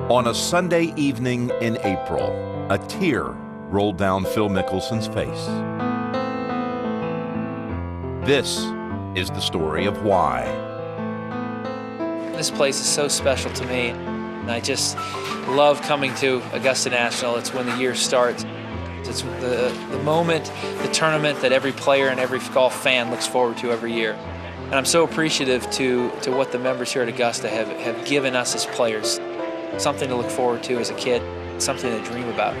On a Sunday evening in April, a tear rolled down Phil Mickelson's face. This is the story of why. This place is so special to me, and I just love coming to Augusta National. It's when the year starts. It's the moment, the tournament that every player and every golf fan looks forward to every year. And I'm so appreciative to what the members here at Augusta have given us as players. Something to look forward to as a kid, something to dream about.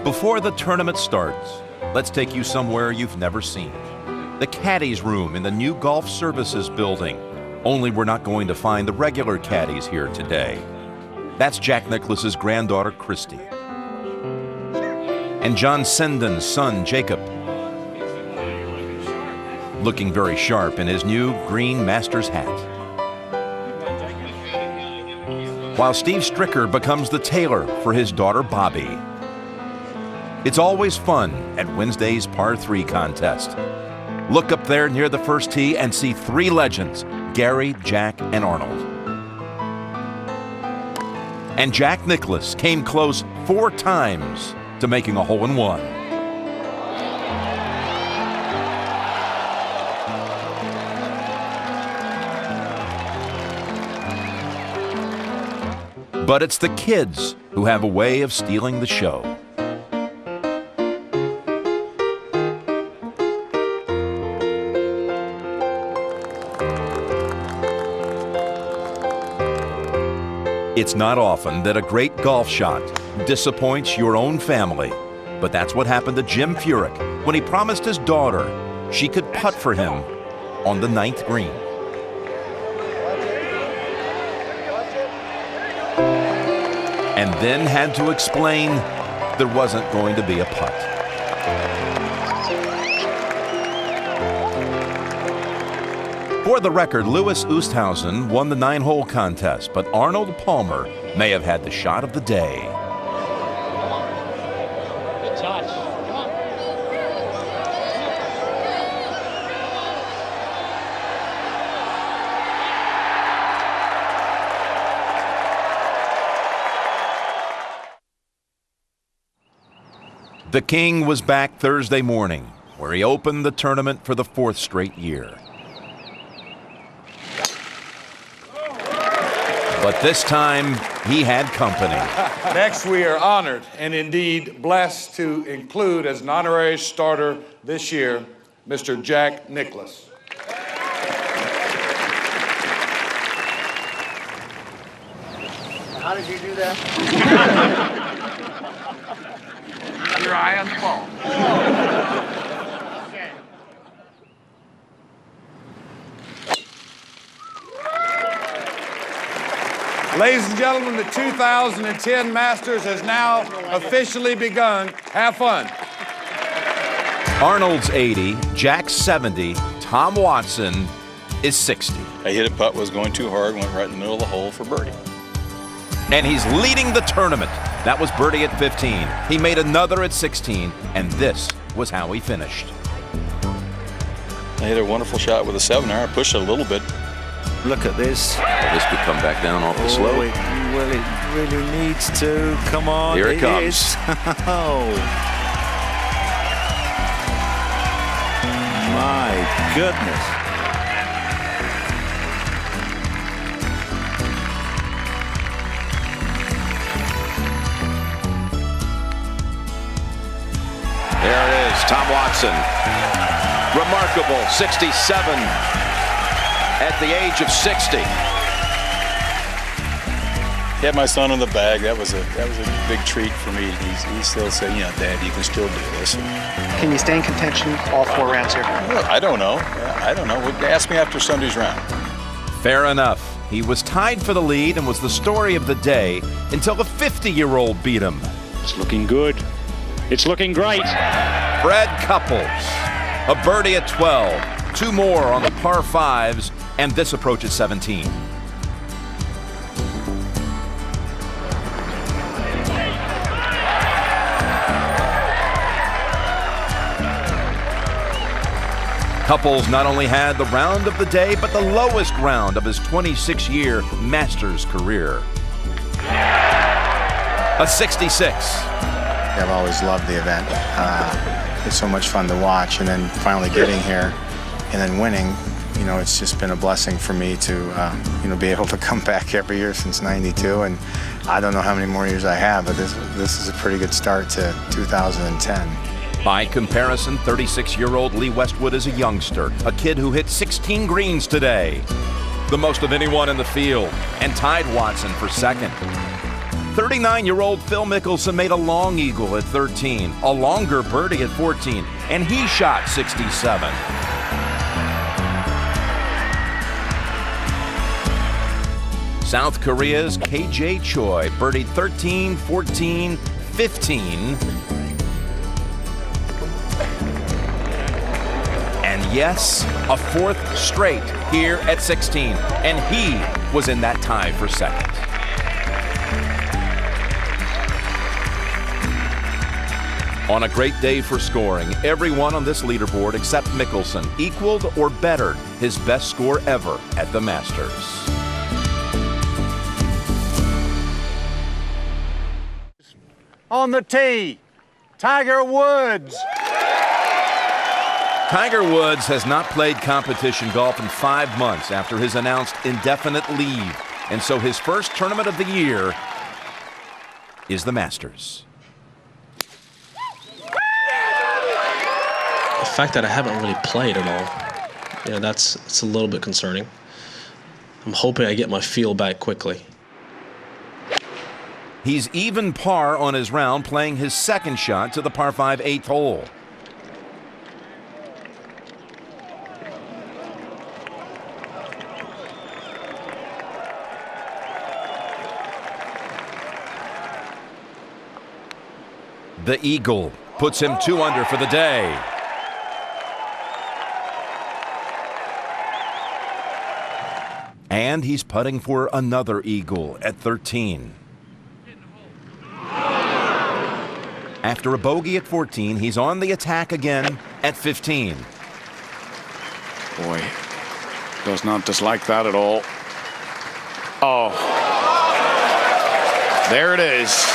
Before the tournament starts, let's take you somewhere you've never seen. The caddies room in the new Golf Services building. Only we're not going to find the regular caddies here today. That's Jack Nicklaus's granddaughter, Christy. And John Sendon's son, Jacob. Looking very sharp in his new green Masters hat. While Steve Stricker becomes the tailor for his daughter, Bobby. It's always fun at Wednesday's Par 3 contest. Look up there near the first tee and see three legends, Gary, Jack, and Arnold. And Jack Nicklaus came close 4 times to making a hole-in-one. But it's the kids who have a way of stealing the show. It's not often that a great golf shot disappoints your own family, but that's what happened to Jim Furyk when he promised his daughter she could putt for him on the 9th green. And then had to explain there wasn't going to be a putt. For the record, Louis Oosthuizen won the 9-hole contest, but Arnold Palmer may have had the shot of the day. Good touch. Come on. The King was back Thursday morning, where he opened the tournament for the 4th straight year. But this time, he had company. Next, we are honored and indeed blessed to include as an honorary starter this year, Mr. Jack Nicklaus. How did you do that? Your eye on the ball. Ladies and gentlemen, the 2010 Masters has now officially begun. Have fun. Arnold's 80, Jack's 70, Tom Watson is 60. I hit a putt, was going too hard, went right in the middle of the hole for birdie. And he's leading the tournament. That was birdie at 15. He made another at 16, and this was how he finished. I hit a wonderful shot with a 7-iron. I pushed it a little bit. Look at this. Well, this could come back down off the slope. Well, it really needs to. Come on. Here it comes. Is. Oh. My goodness. There it is, Tom Watson. Remarkable 67 at the age of 60. Had my son in the bag. That was a big treat for me. He's still saying, "Yeah, Dad, you can still do this." Can you stay in contention all 4 rounds here? Well, I don't know. I don't know. Ask me after Sunday's round. Fair enough. He was tied for the lead and was the story of the day until the 50-year-old beat him. It's looking good. It's looking great. Fred Couples, a birdie at 12, 2 more on the par 5s, and this approach at 17. Couples not only had the round of the day, but the lowest round of his 26-year Masters career. A 66. I've always loved the event. It's so much fun to watch, and then finally getting here and then winning, you know, it's just been a blessing for me to, you know, be able to come back every year since '92, and I don't know how many more years I have, but this is a pretty good start to 2010. By comparison, 36-year-old Lee Westwood is a youngster, a kid who hit 16 greens today, the most of anyone in the field, and tied Watson for second. 39-year-old Phil Mickelson made a long eagle at 13, a longer birdie at 14, and he shot 67. South Korea's KJ Choi birdied 13, 14, 15, and yes, a fourth straight here at 16, and he was in that tie for second. On a great day for scoring, everyone on this leaderboard except Mickelson equaled or bettered his best score ever at the Masters. On the tee, Tiger Woods. Tiger Woods has not played competition golf in 5 months after his announced indefinite leave, and so his first tournament of the year is the Masters. The fact that I haven't really played at all, yeah, it's a little bit concerning. I'm hoping I get my feel back quickly. He's even par on his round, playing his second shot to the par 5 8th hole. The eagle puts him 2 under for the day. And he's putting for another eagle at 13. After a bogey at 14, he's on the attack again at 15. Boy, does not dislike that at all. Oh, there it is.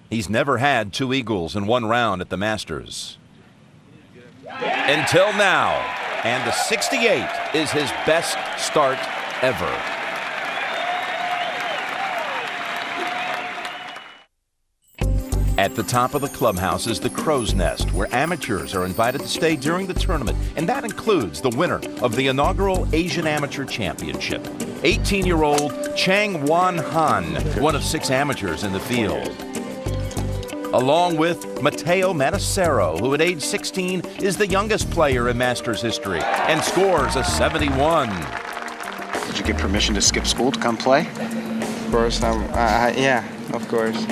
He's never had 2 eagles in 1 round at the Masters. Until now. And the 68 is his best start ever. At the top of the clubhouse is the Crow's Nest, where amateurs are invited to stay during the tournament, and that includes the winner of the inaugural Asian Amateur Championship, 18-year-old Chang Wan Han, one of 6 amateurs in the field. Along with Matteo Manassero, who at age 16 is the youngest player in Masters history and scores a 71. Did you get permission to skip school to come play? Of course, yeah, of course.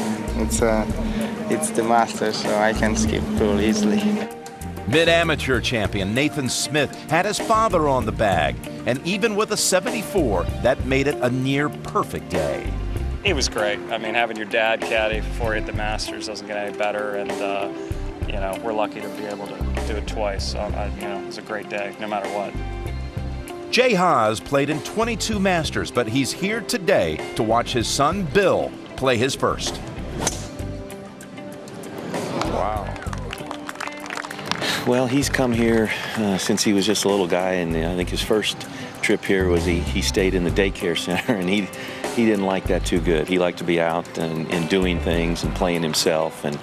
It's the Masters, so I can skip school easily. Mid-amateur champion Nathan Smith had his father on the bag, and even with a 74, that made it a near-perfect day. It was great. I mean, having your dad caddy before he hit the Masters doesn't get any better, and you know, we're lucky to be able to do it twice. So, you know, it was a great day, no matter what. Jay Haas played in 22 Masters, but he's here today to watch his son Bill play his first. Wow. Well, he's come here since he was just a little guy, and I think his first trip here was he stayed in the daycare center, and he didn't like that too good. He liked to be out and doing things and playing himself, and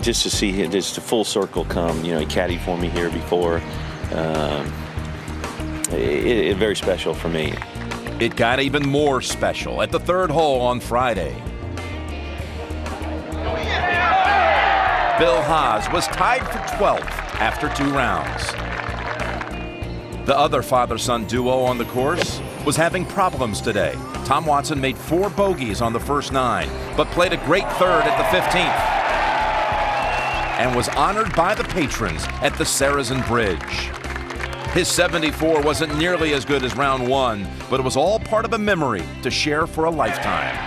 just to see him, just a full circle come. You know, he caddied for me here before. It's very special for me. It got even more special at the 3rd hole on Friday. Bill Haas was tied for 12th after 2 rounds. The other father-son duo on the course was having problems today. Tom Watson made 4 bogeys on the first 9, but played a great 3rd at the 15th and was honored by the patrons at the Sarazen Bridge. His 74 wasn't nearly as good as round 1, but it was all part of a memory to share for a lifetime.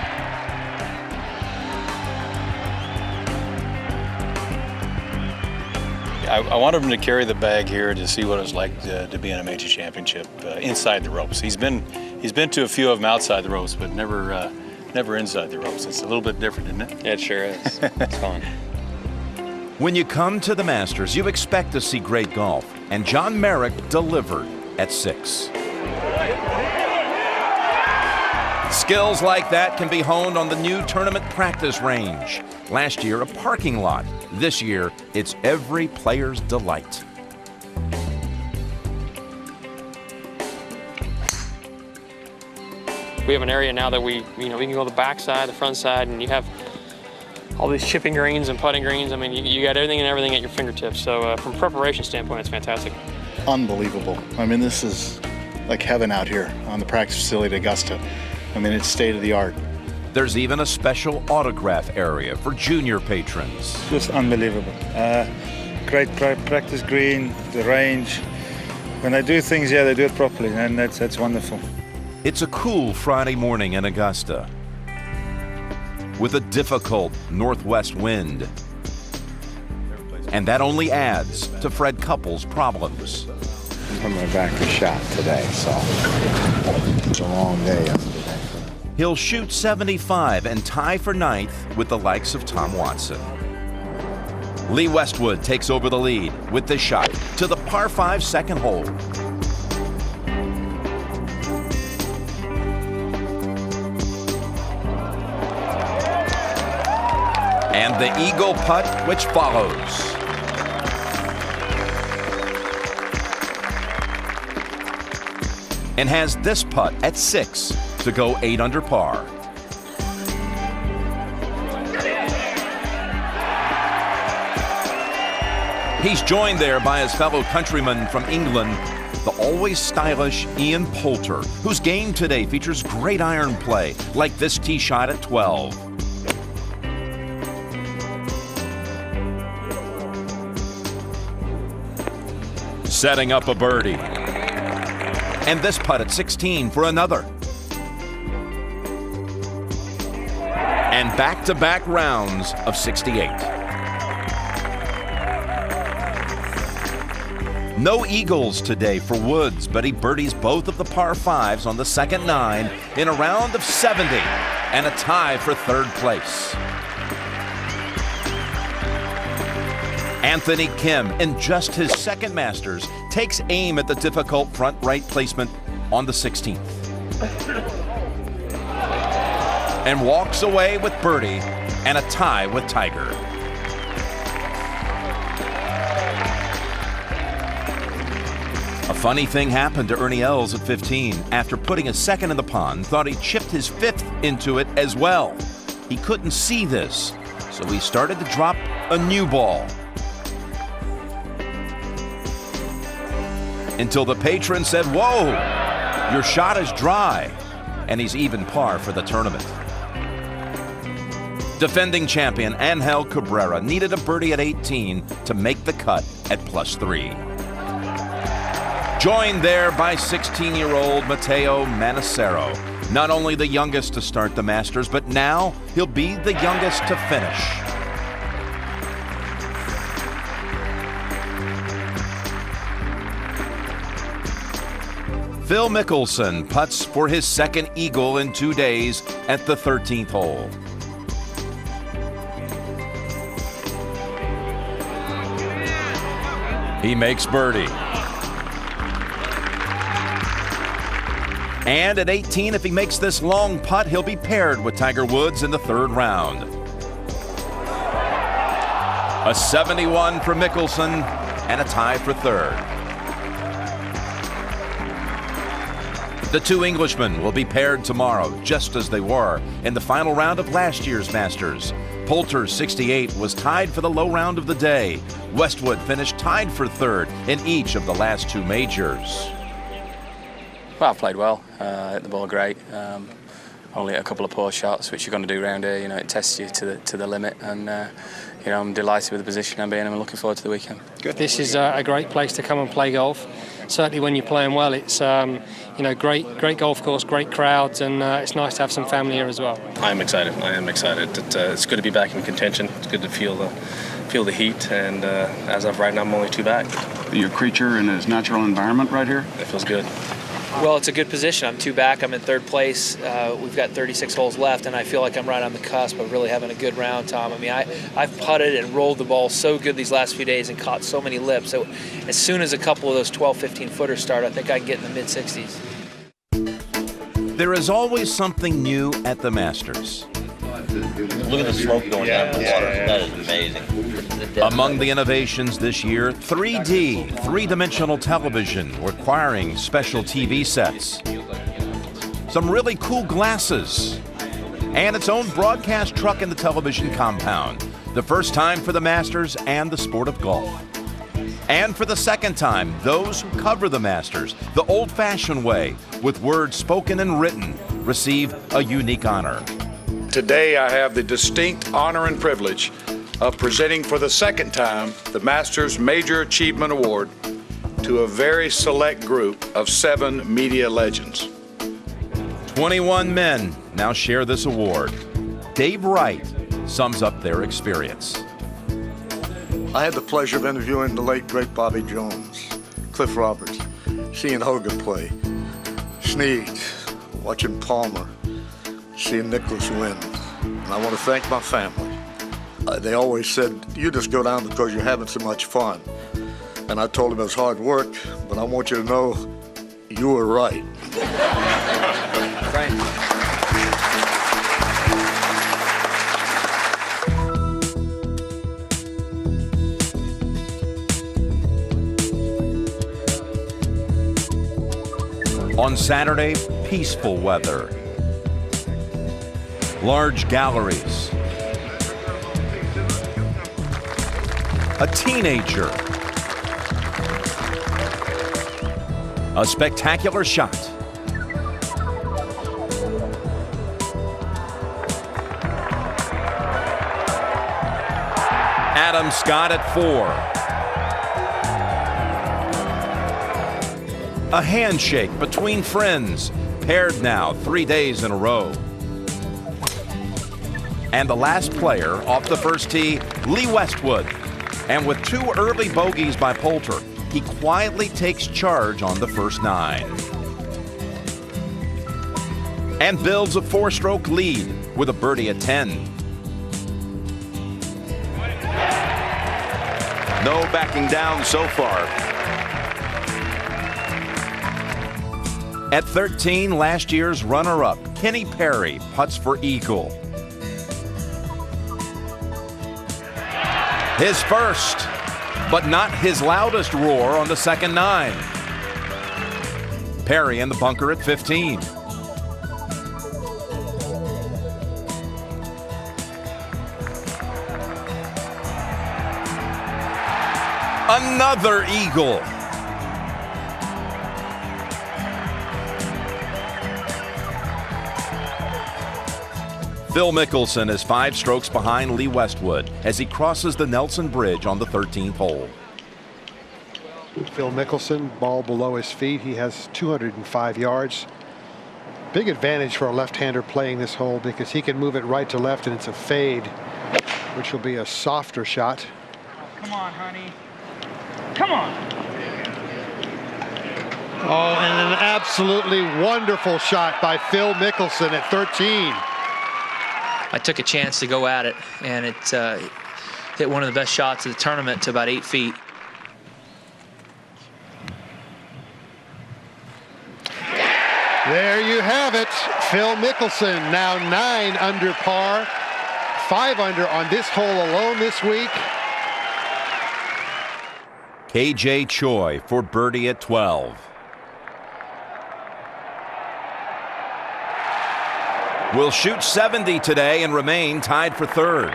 I wanted him to carry the bag here to see what it was like to be in a major championship inside the ropes. He's been to a few of them outside the ropes, but never inside the ropes. It's a little bit different, isn't it? Yeah, it sure is. It's fun. When you come to the Masters, you expect to see great golf, and John Merrick delivered at 6. Skills like that can be honed on the new tournament practice range. Last year, a parking lot. This year, it's every player's delight. We have an area now that we can go to the back side, the front side, and you have all these chipping greens and putting greens. I mean, you got everything at your fingertips. So from a preparation standpoint, it's fantastic. Unbelievable. I mean, this is like heaven out here on the practice facility at Augusta. I mean, it's state of the art. There's even a special autograph area for junior patrons. Just unbelievable. Great practice green, the range. When they do things, yeah, they do it properly, and that's wonderful. It's a cool Friday morning in Augusta with a difficult northwest wind. And that only adds to Fred Couples' problems. I'm coming back to shot today, so it's a long day yesterday. He'll shoot 75 and tie for 9th with the likes of Tom Watson. Lee Westwood takes over the lead with this shot to the par 5 second hole. And the eagle putt which follows. And has this putt at 6 to go 8 under par. He's joined there by his fellow countryman from England, the always stylish Ian Poulter, whose game today features great iron play, like this tee shot at 12. Setting up a birdie. And this putt at 16 for another. And back-to-back rounds of 68. No eagles today for Woods, but he birdies both of the par 5s on the second 9 in a round of 70 and a tie for 3rd place. Anthony Kim, in just his second Masters, takes aim at the difficult front right placement on the 16th. And walks away with birdie and a tie with Tiger. A funny thing happened to Ernie Els at 15. After putting a second in the pond, thought he chipped his 5th into it as well. He couldn't see this, so he started to drop a new ball. Until the patron said, "Whoa, your shot is dry," and he's even par for the tournament. Defending champion Angel Cabrera needed a birdie at 18 to make the cut at +3. Joined there by 16-year-old Matteo Manassero, not only the youngest to start the Masters, but now he'll be the youngest to finish. Phil Mickelson putts for his second eagle in 2 days at the 13th hole. He makes birdie. And at 18, if he makes this long putt, he'll be paired with Tiger Woods in the 3rd round. A 71 for Mickelson and a tie for 3rd. The two Englishmen will be paired tomorrow, just as they were in the final round of last year's Masters. Poulter's 68 was tied for the low round of the day. Westwood finished tied for 3rd in each of the last 2 majors. Well, I've played well, hit the ball great. Only a couple of poor shots, which you're going to do around here. You know, it tests you to the limit, and you know, I'm delighted with the position I'm in, and I'm looking forward to the weekend. Good. This is a great place to come and play golf. Certainly, when you're playing well, it's you know, great golf course, great crowds, and it's nice to have some family here as well. I'm excited. I am excited. It's good to be back in contention. It's good to feel feel the heat, and as of right now, I'm only 2 back. Your creature in his natural environment right here? It feels good. Well, it's a good position. I'm 2 back. I'm in 3rd place. We've got 36 holes left, and I feel like I'm right on the cusp of really having a good round, Tom. I mean, I've putted and rolled the ball so good these last few days and caught so many lips. So as soon as a couple of those 12, 15-footers start, I think I can get in the mid-60s. There is always something new at the Masters. Look at the smoke going down the water. That is amazing. Among the innovations this year, 3D, three-dimensional television requiring special TV sets, some really cool glasses, and its own broadcast truck in the television compound. The first time for the Masters and the sport of golf. And for the second time, those who cover the Masters the old-fashioned way, with words spoken and written, receive a unique honor. Today I have the distinct honor and privilege of presenting for the second time the Masters Major Achievement Award to a very select group of 7 media legends. 21 men now share this award. Dave Wright sums up their experience. I had the pleasure of interviewing the late, great Bobby Jones, Cliff Roberts, seeing Hogan play, Snead, watching Palmer, seeing Nicklaus win. And I want to thank my family. They always said, you just go down because you're having so much fun. And I told them it was hard work, but I want you to know you were right. On Saturday, peaceful weather. Large galleries. A teenager. A spectacular shot. Adam Scott at 4. A handshake between friends, paired now 3 days in a row. And the last player off the first tee, Lee Westwood. And with 2 early bogeys by Poulter, he quietly takes charge on the first 9. And builds a 4-stroke lead with a birdie at 10. No backing down so far. At 13, last year's runner-up, Kenny Perry, putts for eagle. His first, but not his loudest roar on the second 9. Perry in the bunker at 15. Another eagle. Phil Mickelson is 5 strokes behind Lee Westwood as he crosses the Nelson Bridge on the 13th hole. Phil Mickelson, ball below his feet. He has 205 yards. Big advantage for a left-hander playing this hole because he can move it right to left and it's a fade, which will be a softer shot. Come on, honey. Come on. Oh, and an absolutely wonderful shot by Phil Mickelson at 13. I took a chance to go at it, and it hit one of the best shots of the tournament to about 8 feet. There you have it. Phil Mickelson now 9 under par, 5 under on this hole alone this week. KJ Choi for birdie at 12. Will shoot 70 today and remain tied for 3rd.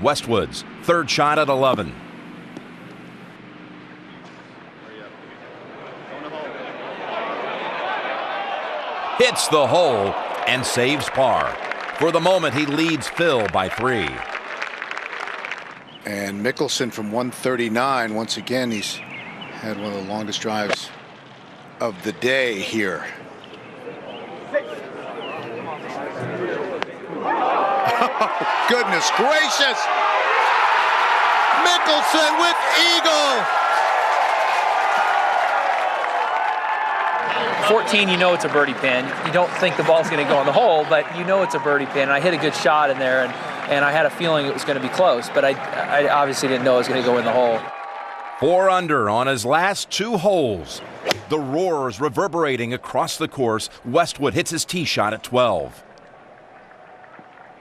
Westwood's 3rd shot at 11. Hits the hole and saves par. For the moment, he leads Phil by 3. And Mickelson from 139, once again, he's had one of the longest drives of the day here. Goodness gracious! Mickelson with eagle. 14, you know it's a birdie pin. You don't think the ball's going to go in the hole, but you know it's a birdie pin. And I hit a good shot in there, and I had a feeling it was going to be close, but I obviously didn't know it was going to go in the hole. 4 under on his last 2 holes. The roars reverberating across the course. Westwood hits his tee shot at 12.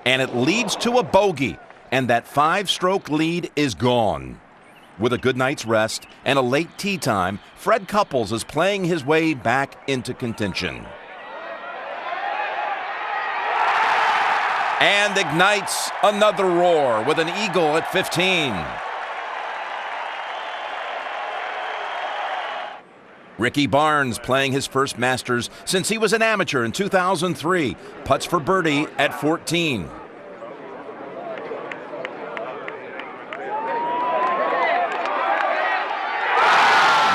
And it leads to a bogey, and that 5-stroke lead is gone. With a good night's rest and a late tee time, Fred Couples is playing his way back into contention. And ignites another roar with an eagle at 15. Ricky Barnes playing his first Masters since he was an amateur in 2003. Putts for birdie at 14.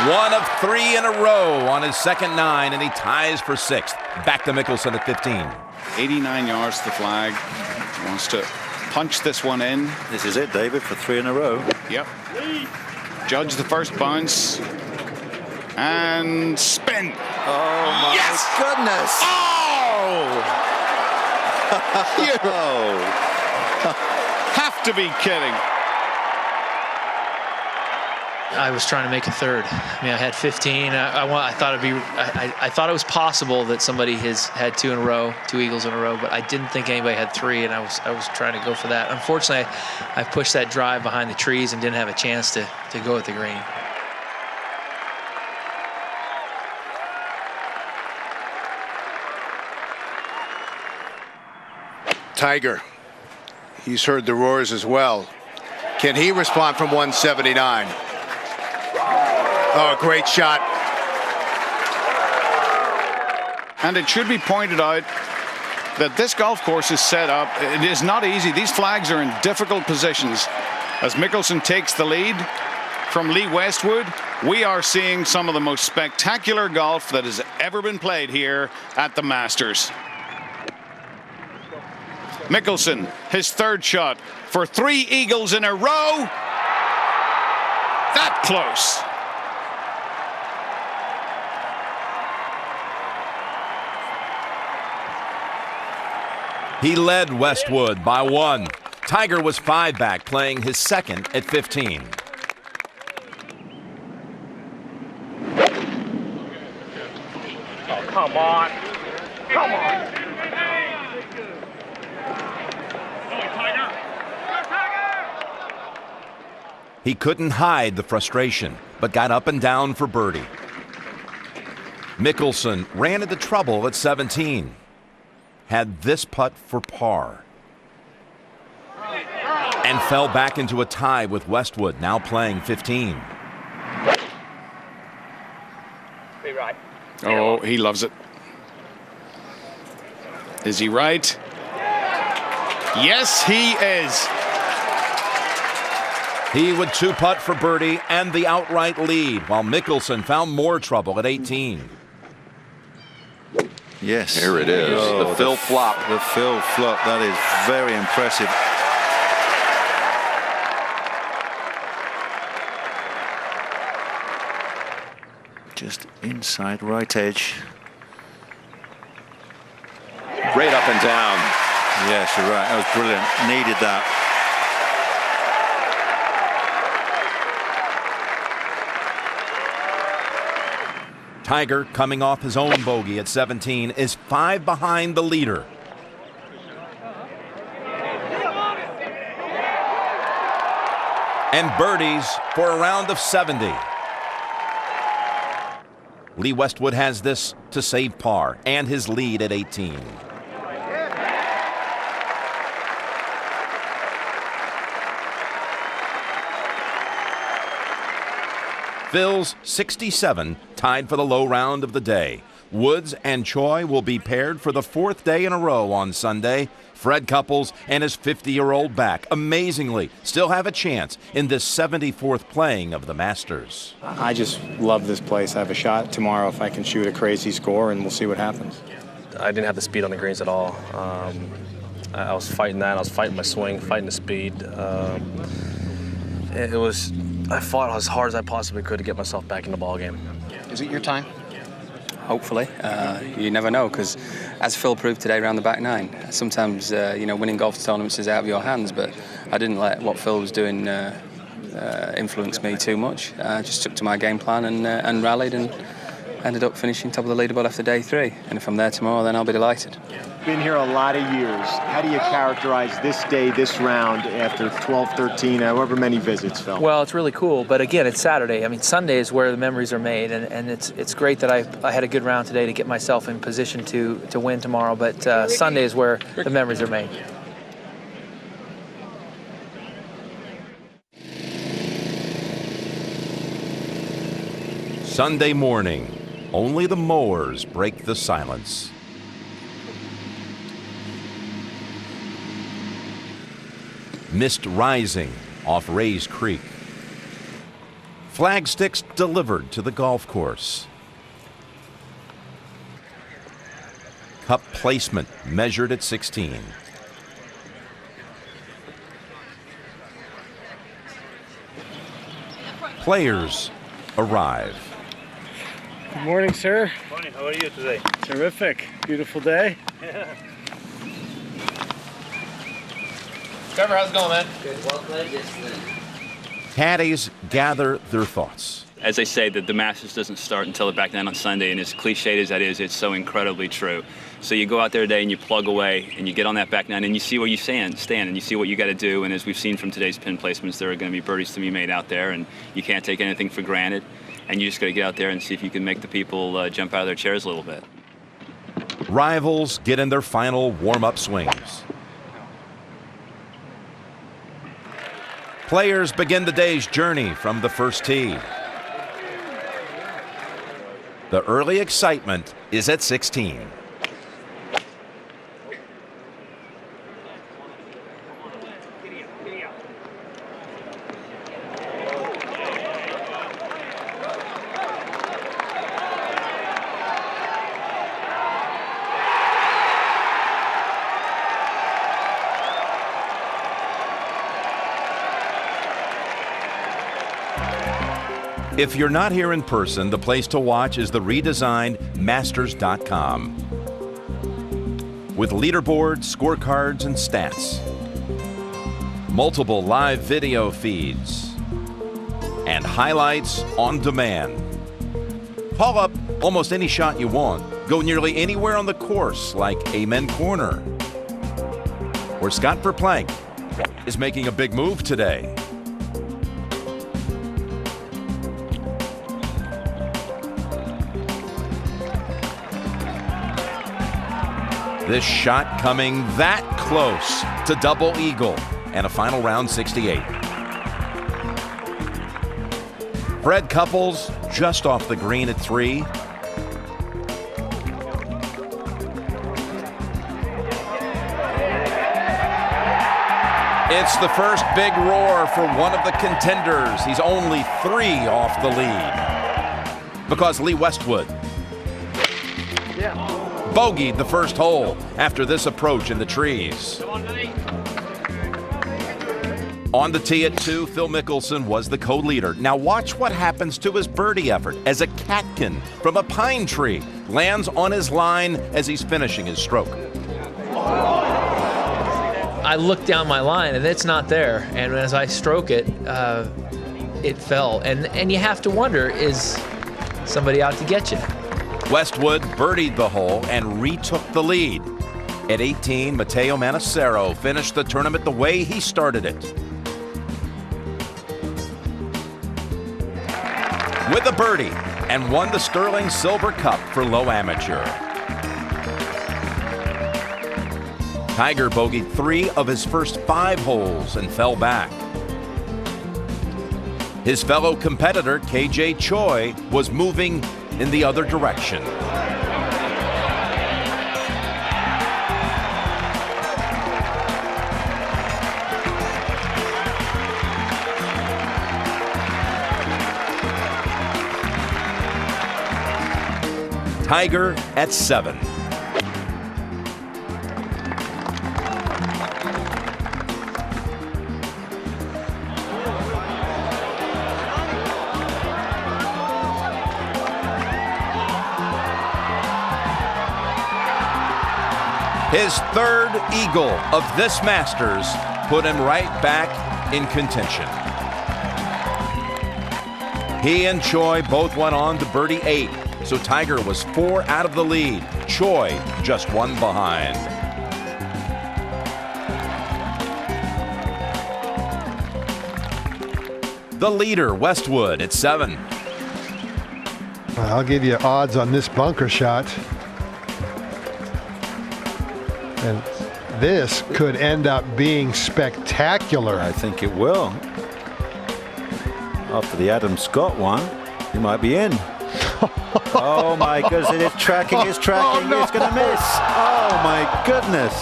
One of 3 in a row on his second 9, and he ties for 6th. Back to Mickelson at 15. 89 yards to the flag. Wants to punch this one in. This is it, David, for 3 in a row. Yep. Judge the first bounce. And spin. Oh, my goodness. Oh! You have to be kidding. I was trying to make a third. I mean, I had 15. I thought it'd be. I thought it was possible that somebody has had 2 in a row, 2 eagles in a row, but I didn't think anybody had 3, and I was trying to go for that. Unfortunately, I pushed that drive behind the trees and didn't have a chance to go at the green. Tiger, he's heard the roars as well. Can he respond from 179? Oh, great shot. And it should be pointed out that this golf course is set up. It is not easy. These flags are in difficult positions. As Mickelson takes the lead from Lee Westwood, we are seeing some of the most spectacular golf that has ever been played here at the Masters. Mickelson, his 3rd shot for 3 eagles in a row. That close. He led Westwood by 1. Tiger was 5 back, playing his second at 15. Oh, come on. Come on. He couldn't hide the frustration, but got up and down for birdie. Mickelson ran into trouble at 17. Had this putt for par. And fell back into a tie with Westwood, now playing 15. Be right. Oh, he loves it. Is he right? Yes, he is. He would 2-putt for birdie and the outright lead, while Mickelson found more trouble at 18. Yes. Here it is. Oh, the Phil flop. The Phil flop. That is very impressive. Just inside right edge. Right up and down. Yes, you're right. That was brilliant. Needed that. Tiger, coming off his own bogey at 17, is 5 behind the leader. And birdies for a round of 70. Lee Westwood has this to save par and his lead at 18. Phil's 67 tied for the low round of the day. Woods and Choi will be paired for the 4th day in a row on Sunday. Fred Couples and his 50-year-old back, amazingly, still have a chance in this 74th playing of the Masters. I just love this place. I have a shot tomorrow if I can shoot a crazy score, and we'll see what happens. I didn't have the speed on the greens at all. I was fighting that. I was fighting my swing, fighting the speed. I fought as hard as I possibly could to get myself back in the ball game. Is it your time? Hopefully. You never know, because as Phil proved today around the back nine, sometimes winning golf tournaments is out of your hands, but I didn't let what Phil was doing influence me too much. I just stuck to my game plan and rallied and ended up finishing top of the leaderboard after day 3. And if I'm there tomorrow, then I'll be delighted. Been here a lot of years. How do you characterize this day, this round, after 12, 13, however many visits, Phil? Well, it's really cool, but again, it's Saturday. I mean, Sunday is where the memories are made, and it's great that I had a good round today to get myself in position to win tomorrow, but Sunday is where the memories are made. Sunday morning, only the mowers break the silence. Mist rising off Rays Creek. Flag sticks delivered to the golf course. Cup placement measured at 16. Players arrive. Good morning, sir. Good morning. How are you today? Terrific. Beautiful day. Trevor, how's it going, man? Good. Well played yesterday. Caddies gather their thoughts. As they say, that the Masters doesn't start until the back nine on Sunday, and as cliched as that is, it's so incredibly true. So you go out there today and you plug away and you get on that back nine and you see where you stand and you see what you got to do. And as we've seen from today's pin placements, there are going to be birdies to be made out there, and you can't take anything for granted. And you just got to get out there and see if you can make the people jump out of their chairs a little bit. Rivals get in their final warm-up swings. Players begin the day's journey from the first tee. The early excitement is at 16. If you're not here in person, the place to watch is the redesigned Masters.com. With leaderboards, scorecards, and stats. Multiple live video feeds. And highlights on demand. Call up almost any shot you want. Go nearly anywhere on the course, like Amen Corner. Where Scott Verplank is making a big move today. This shot coming that close to double eagle and a final round 68. Fred Couples just off the green at 3. It's the first big roar for one of the contenders. He's only 3 off the lead. Because Lee Westwood bogeyed the first hole after this approach in the trees. On the tee at 2, Phil Mickelson was the co-leader. Now watch what happens to his birdie effort as a catkin from a pine tree lands on his line as he's finishing his stroke. I look down my line and it's not there, and as I stroke it, it fell. And you have to wonder, is somebody out to get you? Westwood birdied the hole and retook the lead. At 18, Matteo Manassero finished the tournament the way he started it. With a birdie, and won the Sterling Silver Cup for low amateur. Tiger bogeyed 3 of his first 5 holes and fell back. His fellow competitor, KJ Choi, was moving in the other direction. Tiger at 7. His third eagle of this Masters put him right back in contention. He and Choi both went on to birdie 8, so Tiger was 4 out of the lead. Choi just 1 behind. The leader, Westwood, at 7. I'll give you odds on this bunker shot. And this could end up being spectacular. I think it will. After the Adam Scott one, he might be in. Oh my goodness, it is tracking, it's tracking, it's going to miss. Oh my goodness.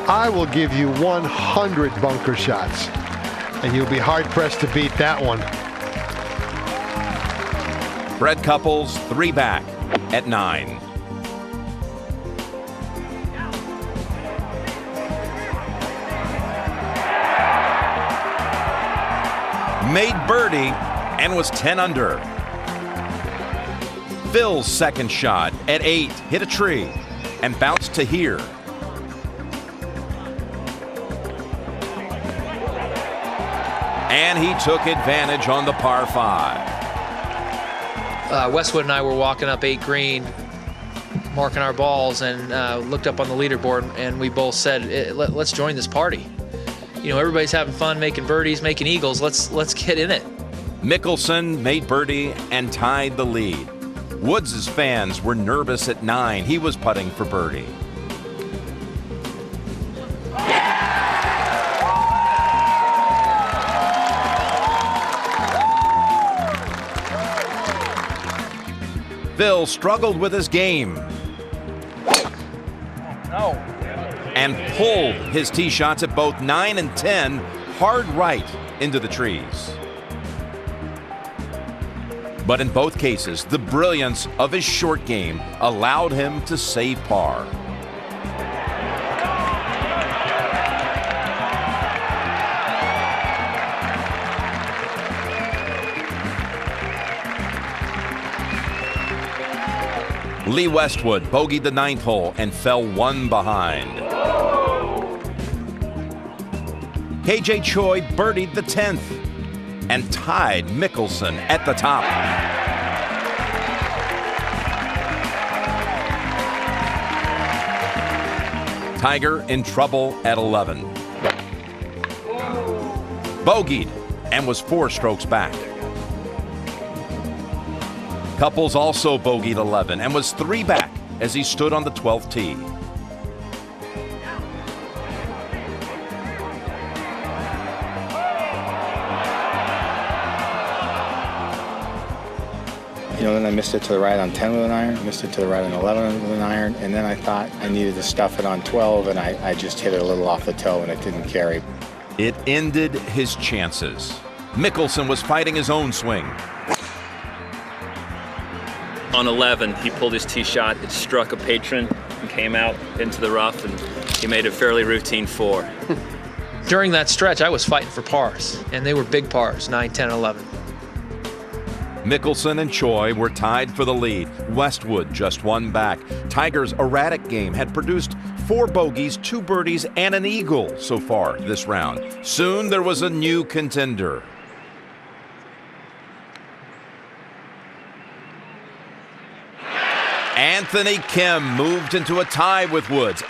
I will give you 100 bunker shots, and you'll be hard-pressed to beat that one. Brett Couples 3 back at 9. Made birdie and was 10 under. Phil's second shot at 8 hit a tree and bounced to here. And he took advantage on the par 5. Westwood and I were walking up 8 green, marking our balls, and looked up on the leaderboard, and we both said, let's join this party. You know, everybody's having fun making birdies, making eagles. Let's get in it. Mickelson made birdie and tied the lead. Woods' fans were nervous at 9. He was putting for birdie. Phil struggled with his game. No. And pulled his tee shots at both 9 and 10 hard right into the trees. But in both cases, the brilliance of his short game allowed him to save par. Lee Westwood bogeyed the 9th hole and fell 1 behind. KJ Choi birdied the 10th and tied Mickelson at the top. Tiger in trouble at 11. Bogeyed and was 4 strokes back. Couples also bogeyed 11 and was 3 back as he stood on the 12th tee. You know, then I missed it to the right on 10 with an iron, missed it to the right on 11 with an iron, and then I thought I needed to stuff it on 12, and I just hit it a little off the toe and it didn't carry. It ended his chances. Mickelson was fighting his own swing. On 11, he pulled his tee shot, it struck a patron and came out into the rough, and he made a fairly routine 4. During that stretch, I was fighting for pars, and they were big pars, 9, 10, 11. Mickelson and Choi were tied for the lead. Westwood just 1 back. Tiger's erratic game had produced 4 bogeys, 2 birdies, and an eagle so far this round. Soon there was a new contender. Anthony Kim moved into a tie with Woods,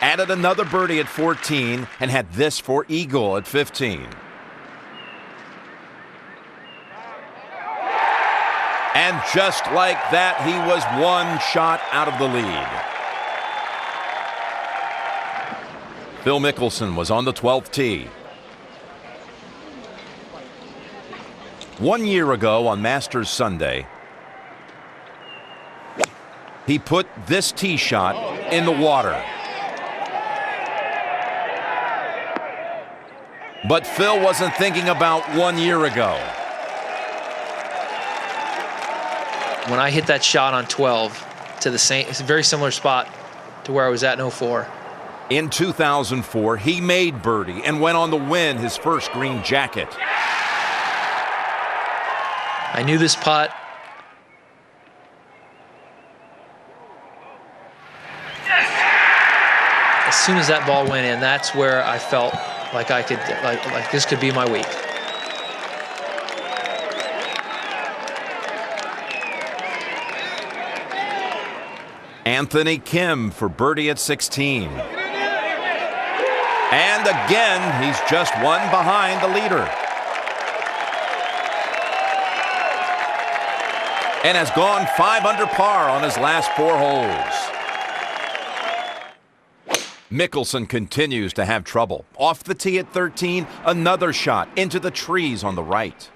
added another birdie at 14, and had this for eagle at 15. And just like that, he was 1 shot out of the lead. Phil Mickelson was on the 12th tee. 1 year ago on Masters Sunday, he put this tee shot in the water. But Phil wasn't thinking about 1 year ago. When I hit that shot on 12 to the same, it's a very similar spot to where I was at in 04. In 2004, he made birdie and went on to win his first green jacket. I knew this putt. soon as that ball went in, that's where I felt like I could, like this could be my week. Anthony Kim for birdie at 16. And again, he's just one behind the leader. And has gone 5 under par on his last 4 holes. Mickelson continues to have trouble. Off the tee at 13, another shot into the trees on the right.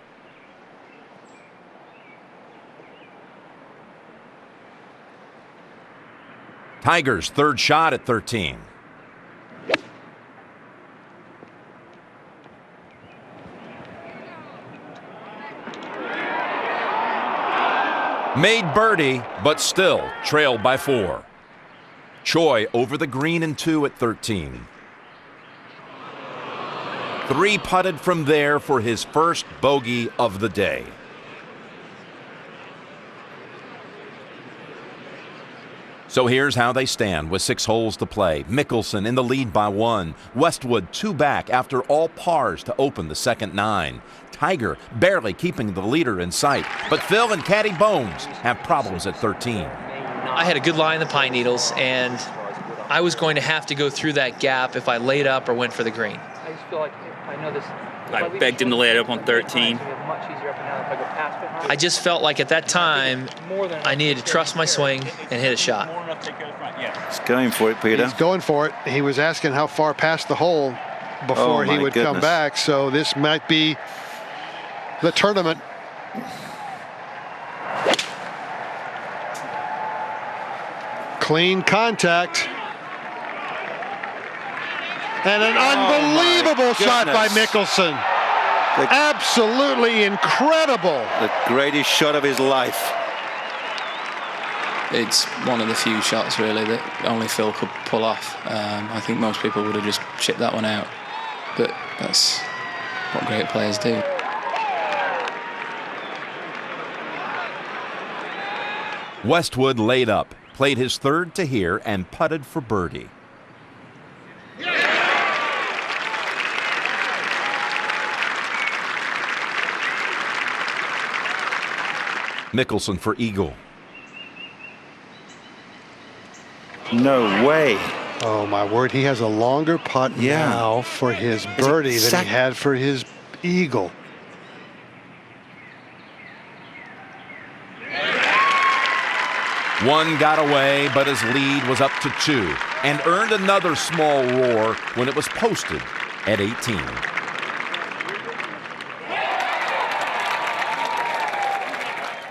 Tiger's third shot at 13. Made birdie, but still trailed by 4. Choi over the green and 2 at 13. 3 putted from there for his first bogey of the day. So here's how they stand with 6 holes to play. Mickelson in the lead by 1. Westwood 2 back after all pars to open the second 9. Tiger barely keeping the leader in sight. But Phil and Caddy Bones have problems at 13. I had a good lie in the pine needles, and I was going to have to go through that gap if I laid up or went for the green. I just feel like I know this. I begged him to lay it up on 13. I just felt like at that time I needed to trust my swing and hit a shot. He's going for it, Peter. He's going for it. He was asking how far past the hole before he would come back, so this might be the tournament. Clean contact. And an unbelievable shot by Mickelson. Absolutely incredible. The greatest shot of his life. It's one of the few shots really that only Phil could pull off. I think most people would have just chipped that one out, but that's what great players do. Westwood laid up, played his third to here, and putted for birdie. Mickelson for eagle. No way. Oh, my word. He has a longer putt now for his birdie than he had for his eagle. One got away, but his lead was up to 2 and earned another small roar when it was posted at 18.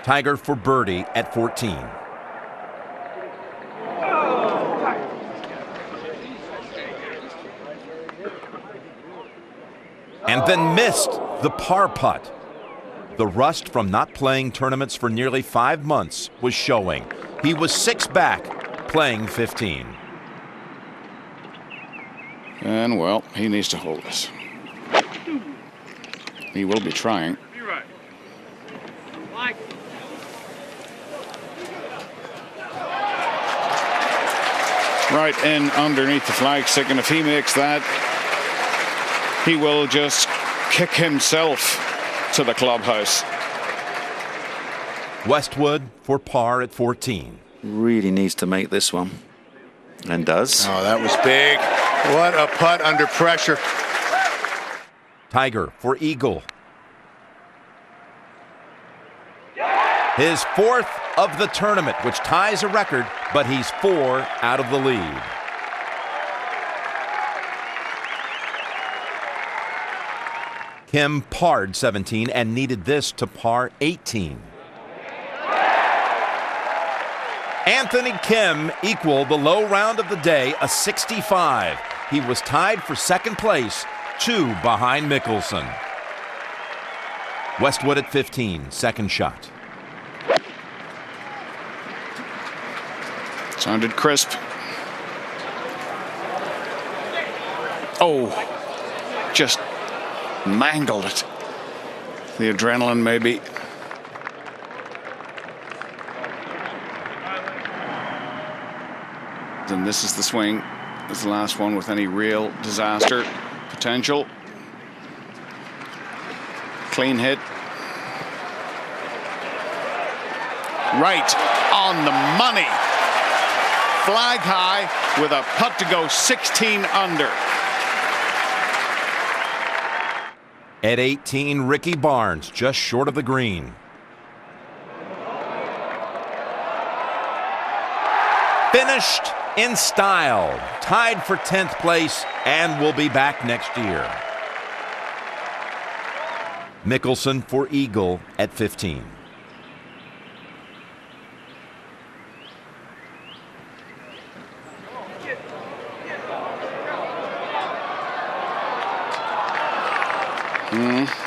Tiger for birdie at 14. And then missed the par putt. The rust from not playing tournaments for nearly 5 months was showing. He was 6 back, playing 15. And, well, he needs to hold this. He will be trying. Right in underneath the flagstick, and if he makes that, he will just kick himself to the clubhouse. Westwood for par at 14. Really needs to make this one. And does. Oh, that was big. What a putt under pressure. Tiger for eagle. His 4th of the tournament, which ties a record, but he's 4 out of the lead. Kim parred 17 and needed this to par 18. Anthony Kim equaled the low round of the day, a 65. He was tied for second place, 2 behind Mickelson. Westwood at 15, second shot. Sounded crisp. Oh, just mangled it. The adrenaline maybe. And this is the swing. is the last one with any real disaster potential. Clean hit. Right on the money. Flag high with a putt to go 16 under. At 18, Ricky Barnes, just short of the green. Finished in style, tied for 10th place, and will be back next year. Mickelson for eagle at 15.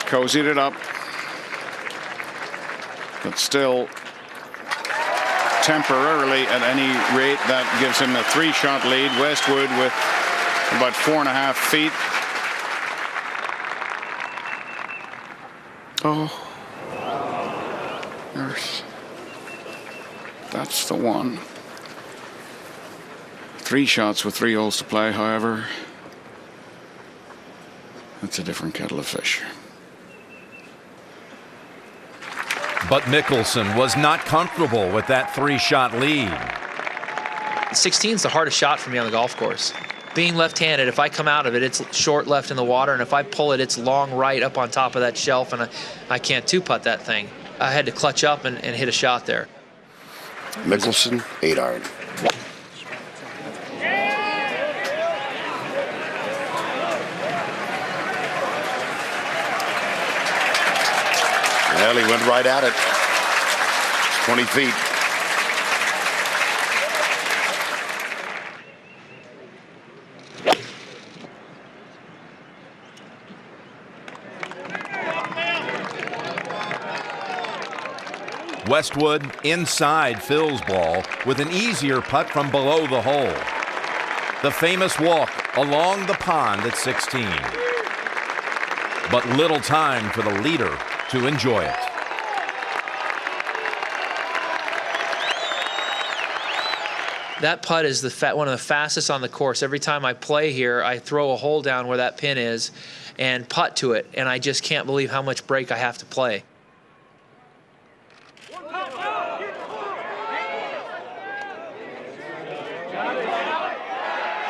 Cozied it up, but still temporarily at any rate that gives him a 3-shot lead. Westwood with about 4.5 feet. Oh, that's the one. 3 shots with 3 holes to play, however. That's a different kettle of fish. But Mickelson was not comfortable with that 3-shot lead. 16's the hardest shot for me on the golf course. Being left-handed, if I come out of it, it's short left in the water, and if I pull it, it's long right up on top of that shelf, and I can't two-putt that thing. I had to clutch up and hit a shot there. Mickelson, 8-iron. Well, he went right at it. 20 feet. Westwood inside Phil's ball with an easier putt from below the hole. The famous walk along the pond at 16. But little time for the leader to enjoy it. That putt is one of the fastest on the course. Every time I play here, I throw a hole down where that pin is and putt to it, and I just can't believe how much break I have to play.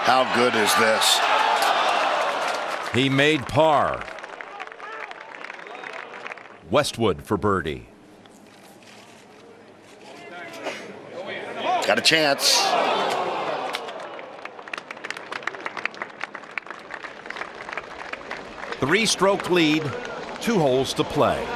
How good is this? He made par. Westwood for birdie. Got a chance. Three-stroke lead, 2 holes to play.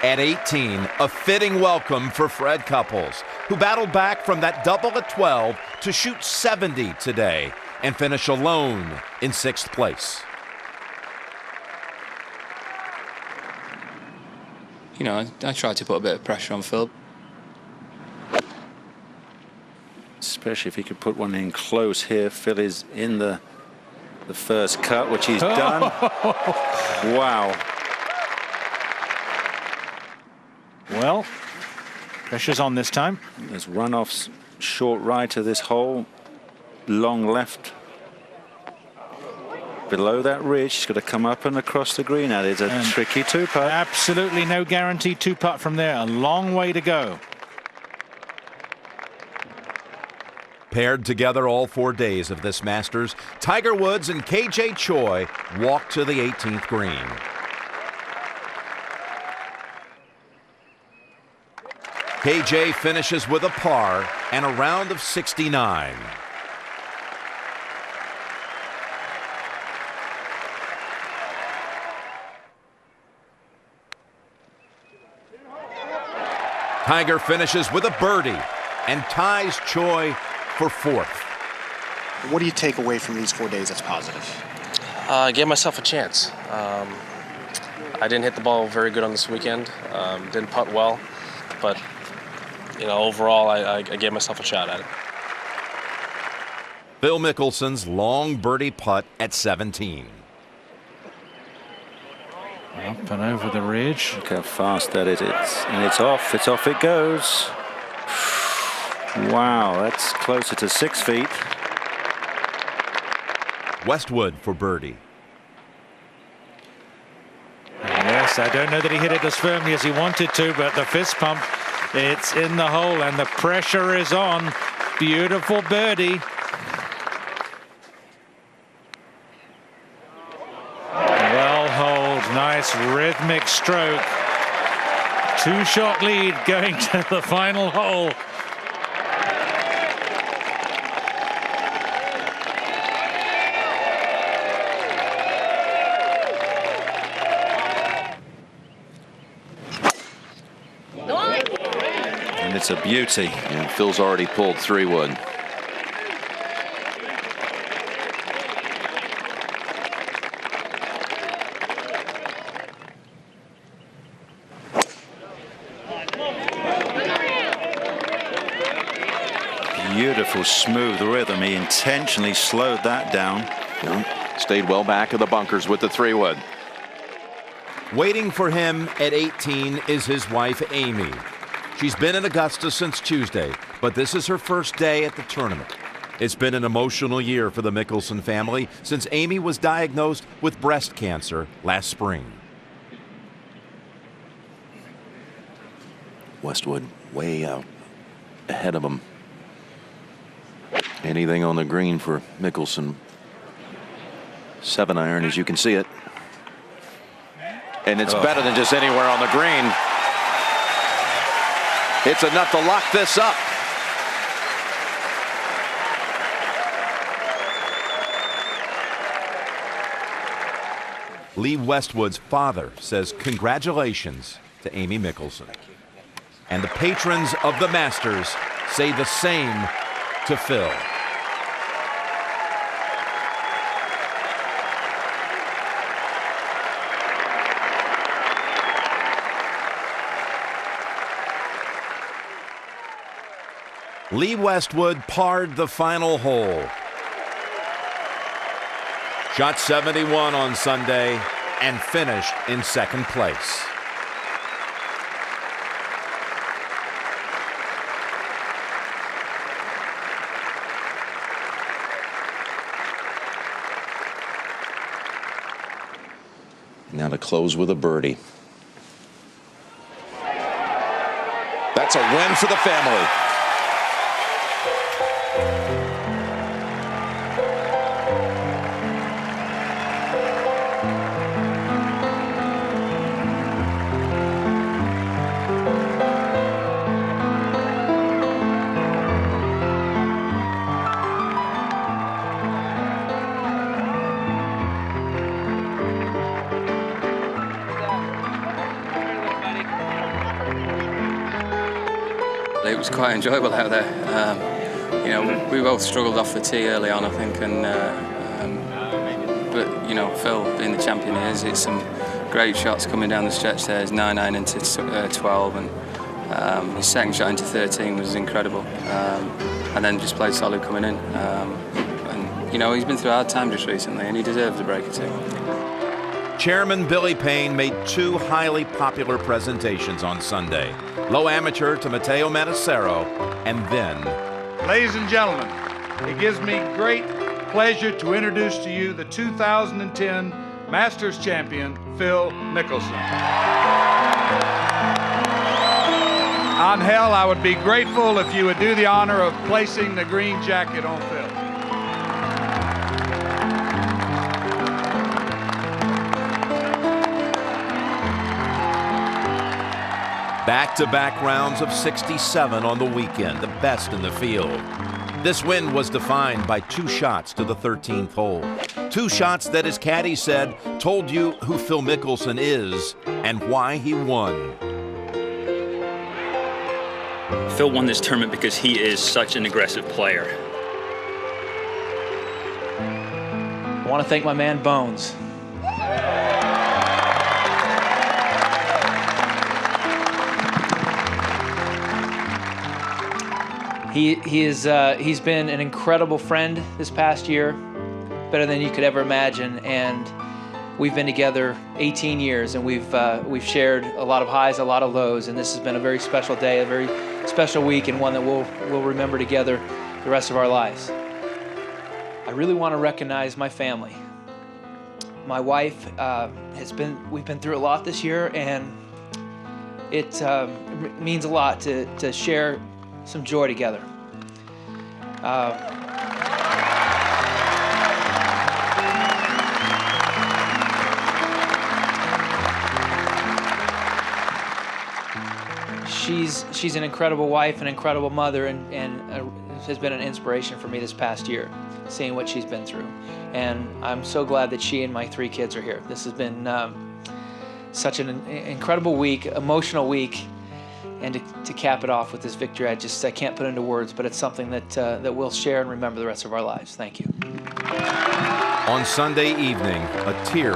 At 18, a fitting welcome for Fred Couples, who battled back from that double at 12 to shoot 70 today and finish alone in 6th place. You know, I tried to put a bit of pressure on Phil. Especially if he could put one in close here. Phil is in the first cut, which he's done. Wow. Well, pressure's on this time. There's runoffs short right of this hole, long left. Below that ridge, he's got to come up and across the green. That is a tricky 2-putt. Absolutely no guaranteed 2-putt from there. A long way to go. Paired together all 4 days of this Masters, Tiger Woods and KJ Choi walk to the 18th green. KJ finishes with a par and a round of 69. Tiger finishes with a birdie and ties Choi for 4th. What do you take away from these 4 days that's positive? I gave myself a chance. I didn't hit the ball very good on this weekend. Didn't putt well, but you know, overall, I gave myself a shot at it. Phil Mickelson's long birdie putt at 17. Up and over the ridge. Look how fast that is. And it's off it goes. Wow, that's closer to 6 feet. Westwood for birdie. Yes, I don't know that he hit it as firmly as he wanted to, but the fist pump, it's in the hole and the pressure is on. Beautiful birdie. Well holed, nice rhythmic stroke. 2-shot lead going to the final hole. And it's a beauty. And Phil's already pulled 3-wood. Beautiful, smooth rhythm. He intentionally slowed that down. Yeah. Stayed well back of the bunkers with the 3-wood. Waiting for him at 18 is his wife, Amy. She's been in Augusta since Tuesday, but this is her first day at the tournament. It's been an emotional year for the Mickelson family since Amy was diagnosed with breast cancer last spring. Westwood way out ahead of him. Anything on the green for Mickelson. 7-iron, as you can see it. And it's better than just anywhere on the green. It's enough to lock this up. Lee Westwood's father says congratulations to Amy Mickelson. And the patrons of the Masters say the same to Phil. Lee Westwood parred the final hole. Shot 71 on Sunday and finished in second place. Now to close with a birdie. That's a win for the family. It was quite enjoyable out there. You know, we both struggled off the tee early on, I think, but you know, Phil being the champion he is, it's some great shots coming down the stretch there. His 9-iron into 12, and his second shot into 13 was incredible. And then just played solid coming in. And you know, he's been through a hard time just recently, and he deserves a break or two. Chairman Billy Payne made 2 highly popular presentations on Sunday. Low amateur to Matteo Manassero, and then... Ladies and gentlemen, it gives me great pleasure to introduce to you the 2010 Masters champion, Phil Mickelson. Angel, I would be grateful if you would do the honor of placing the green jacket on Phil. Back-to-back rounds of 67 on the weekend, the best in the field. This win was defined by 2 shots to the 13th hole. 2 shots that, as Caddy said, told you who Phil Mickelson is and why he won. Phil won this tournament because he is such an aggressive player. I want to thank my man Bones. He's been an incredible friend this past year, better than you could ever imagine, and we've been together 18 years, and we've shared a lot of highs, a lot of lows, and this has been a very special day, a very special week and one that we'll remember together the rest of our lives. I really want to recognize my family. My wife we've been through a lot this year, and it means a lot to share some joy together. She's an incredible wife, an incredible mother, and has been an inspiration for me this past year, seeing what she's been through. And I'm so glad that she and my 3 kids are here. This has been such an incredible week, emotional week, and to cap it off with this victory, I can't put into words, but it's something that we'll share and remember the rest of our lives. Thank you. On Sunday evening, a tear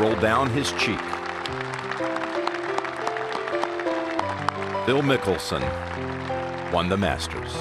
rolled down his cheek. Phil Mickelson won the Masters.